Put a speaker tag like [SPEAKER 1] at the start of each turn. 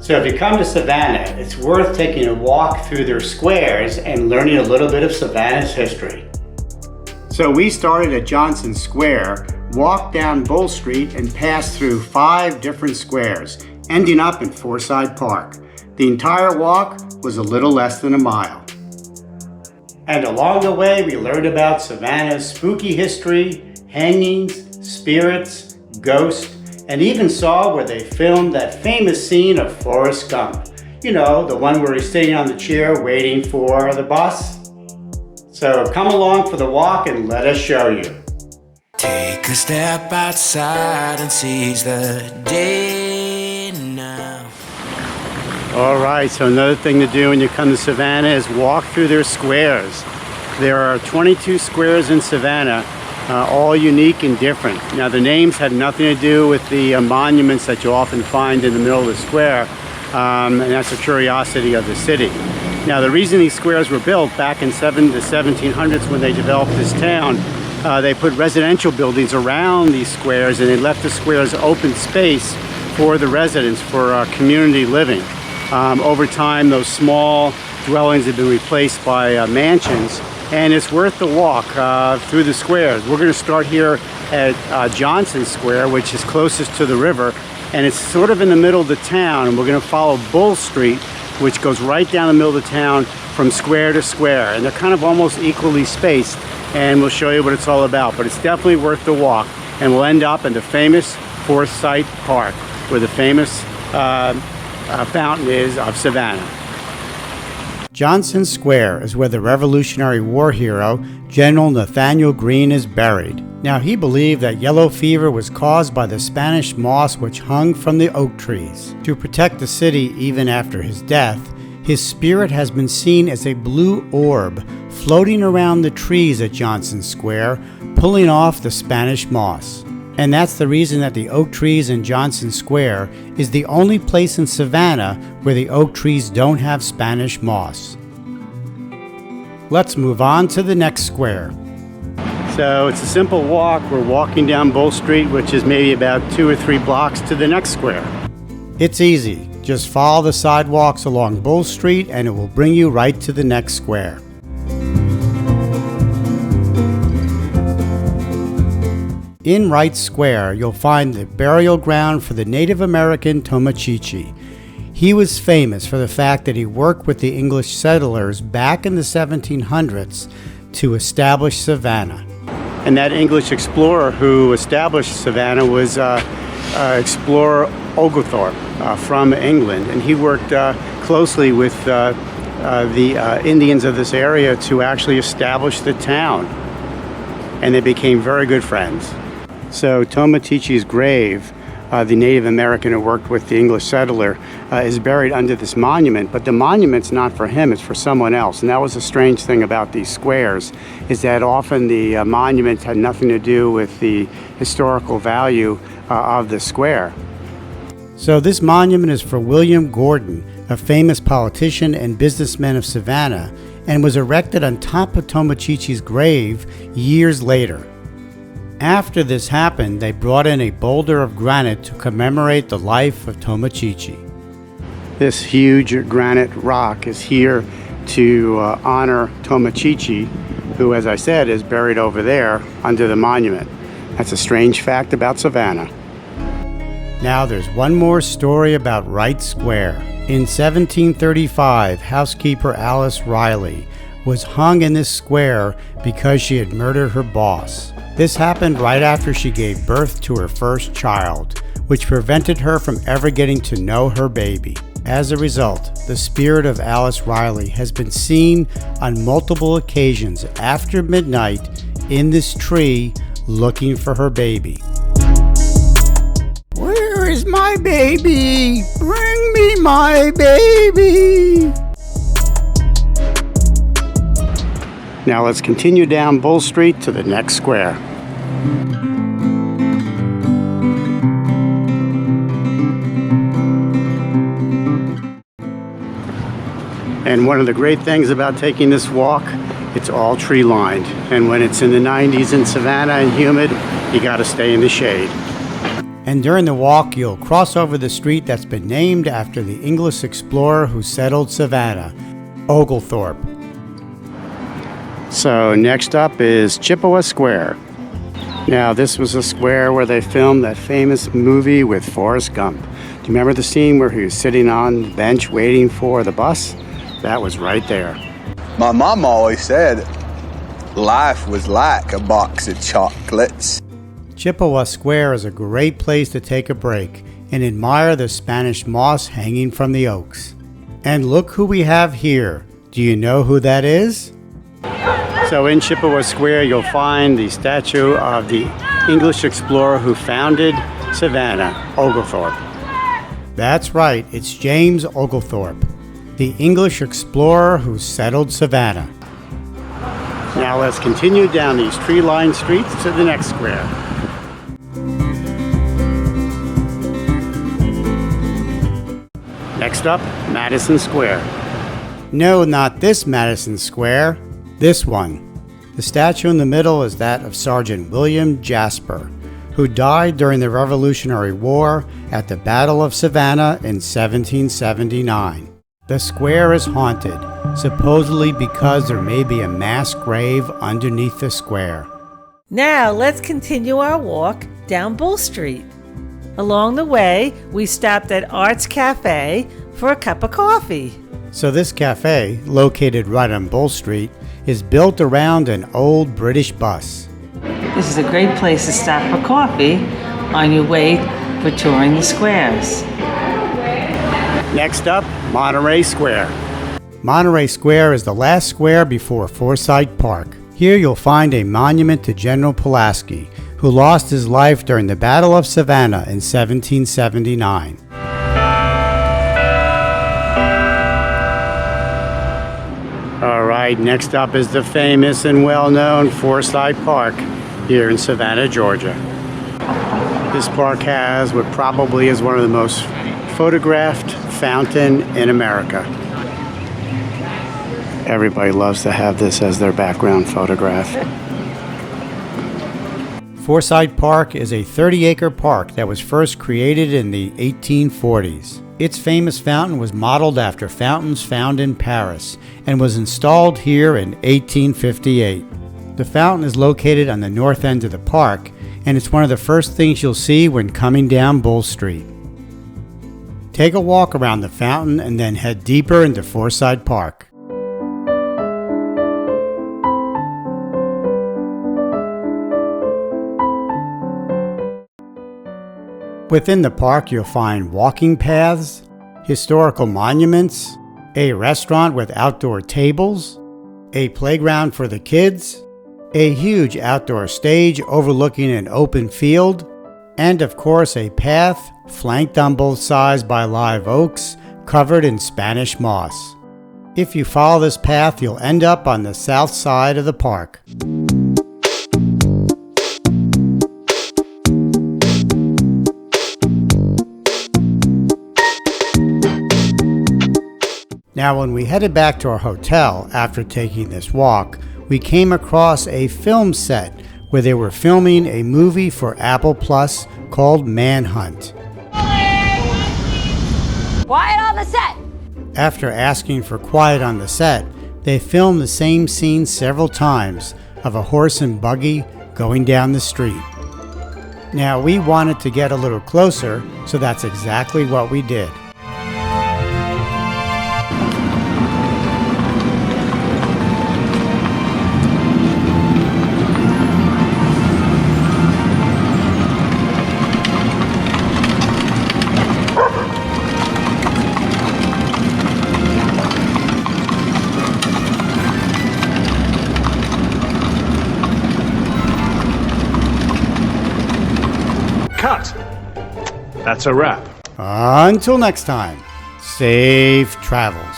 [SPEAKER 1] So if you come to Savannah, it's worth taking a walk through their squares and learning a little bit of Savannah's history. So we started at Johnson Square, walked down Bull Street, and passed through 5 different squares, ending up in Forsyth Park. The entire walk was a little less than a mile. And along the way, we learned about Savannah's spooky history, hangings, spirits, ghosts, and even saw where they filmed that famous scene of Forrest Gump. You know, the one where he's sitting on the chair waiting for the bus. So come along for the walk and let us show you.
[SPEAKER 2] Take a step outside and seize the day now.
[SPEAKER 1] All right, so another thing to do when you come to Savannah is walk through their squares. There are 22 squares in Savannah, all unique and different. Now the names had nothing to do with the monuments that you often find in the middle of the square, and that's a curiosity of the city. Now the reason these squares were built back in the 1700s when they developed this town, they put residential buildings around these squares and they left the squares open space for the residents, for community living. Over time, those small dwellings have been replaced by mansions, and it's worth the walk through the squares. We're going to start here at Johnson Square, which is closest to the river, and it's sort of in the middle of the town, and we're going to follow Bull Street, which goes right down the middle of the town from square to square, and they're kind of almost equally spaced, and we'll show you what it's all about. But it's definitely worth the walk, and we'll end up in the famous Forsyth Park, where the famous fountain is of Savannah. Johnson Square is where the Revolutionary War hero General Nathanael Greene is buried. Now, he believed that yellow fever was caused by the Spanish moss which hung from the oak trees. To protect the city even after his death, his spirit has been seen as a blue orb floating around the trees at Johnson Square, pulling off the Spanish moss. And that's the reason that the oak trees in Johnson Square is the only place in Savannah where the oak trees don't have Spanish moss. Let's move on to the next square. So it's a simple walk. We're walking down Bull Street, which is maybe about 2 or 3 blocks to the next square. It's easy. Just follow the sidewalks along Bull Street and it will bring you right to the next square. In Wright Square, you'll find the burial ground for the Native American Tomochichi. He was famous for the fact that he worked with the English settlers back in the 1700s to establish Savannah. And that English explorer who established Savannah was explorer Oglethorpe from England, and he worked closely with the Indians of this area to actually establish the town, and they became very good friends. So Tomochichi's grave, the Native American who worked with the English settler, is buried under this monument, but the monument's not for him, it's for someone else. And that was a strange thing about these squares, is that often the monument had nothing to do with the historical value of the square. So this monument is for William Gordon, a famous politician and businessman of Savannah, and was erected on top of Tomochichi's grave years later. After this happened, they brought in a boulder of granite to commemorate the life of Tomochichi. This huge granite rock is here to honor Tomochichi, who, as I said, is buried over there under the monument. That's a strange fact about Savannah. Now there's one more story about Wright Square. In 1735, housekeeper Alice Riley was hung in this square because she had murdered her boss. This happened right after she gave birth to her first child, which prevented her from ever getting to know her baby. As a result, the spirit of Alice Riley has been seen on multiple occasions after midnight in this tree looking for her baby. Where is my baby? Bring me my baby! Now let's continue down Bull Street to the next square. And one of the great things about taking this walk, it's all tree lined. And when it's in the 90s in Savannah and humid, you gotta stay in the shade. And during the walk, you'll cross over the street that's been named after the English explorer who settled Savannah, Oglethorpe. So next up is Chippewa Square. Now this was a square where they filmed that famous movie with Forrest Gump. Do you remember the scene where he was sitting on the bench waiting for the bus? That was right there.
[SPEAKER 3] My mom always said life was like a box of chocolates.
[SPEAKER 1] Chippewa Square is a great place to take a break and admire the Spanish moss hanging from the oaks. And look who we have here. Do you know who that is? So in Chippewa Square, you'll find the statue of the English explorer who founded Savannah, Oglethorpe. That's right, it's James Oglethorpe, the English explorer who settled Savannah. Now let's continue down these tree-lined streets to the next square. Next up, Madison Square. No, not this Madison Square. This one. The statue in the middle is that of Sergeant William Jasper, who died during the Revolutionary War at the Battle of Savannah in 1779. The square is haunted, supposedly because there may be a mass grave underneath the square.
[SPEAKER 4] Now let's continue our walk down Bull Street. Along the way, we stopped at Art's Cafe for a cup of coffee.
[SPEAKER 1] So this cafe, located right on Bull Street, is built around an old British bus.
[SPEAKER 4] This is a great place to stop for coffee on your way for touring the squares.
[SPEAKER 1] Next up, Monterey Square. Monterey Square is the last square before Forsyth Park. Here you'll find a monument to General Pulaski, who lost his life during the Battle of Savannah in 1779. All right, next up is the famous and well-known Forsyth Park here in Savannah, Georgia. This park has what probably is one of the most photographed fountain in America. Everybody loves to have this as their background photograph. Forsyth Park is a 30-acre park that was first created in the 1840s. Its famous fountain was modeled after fountains found in Paris and was installed here in 1858. The fountain is located on the north end of the park, and it's one of the first things you'll see when coming down Bull Street. Take a walk around the fountain and then head deeper into Forsyth Park. Within the park, you'll find walking paths, historical monuments, a restaurant with outdoor tables, a playground for the kids, a huge outdoor stage overlooking an open field, and of course a path flanked on both sides by live oaks covered in Spanish moss. If you follow this path, you'll end up on the south side of the park. Now, when we headed back to our hotel after taking this walk, we came across a film set where they were filming a movie for Apple Plus called Manhunt.
[SPEAKER 5] Quiet on the set!
[SPEAKER 1] After asking for quiet on the set, they filmed the same scene several times of a horse and buggy going down the street. Now, we wanted to get a little closer, so that's exactly what we did.
[SPEAKER 6] Cut. That's a wrap.
[SPEAKER 1] Until next time, safe travels.